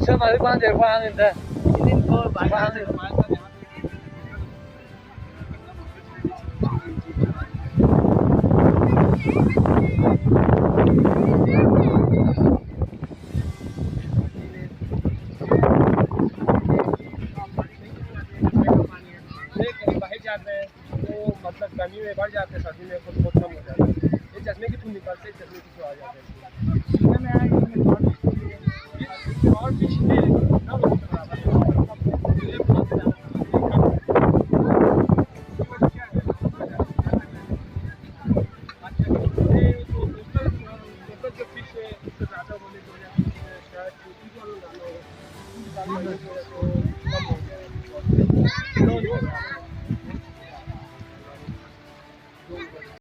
车嘛，就关节关你的。मतलब गर्मी में बढ़ जाते हैं, सर्दी में कुछ बहुत कम हो जाता है। ये चश्मे की धुंध निकलते हैं, चश्मे की आ जाते हैं। और फिश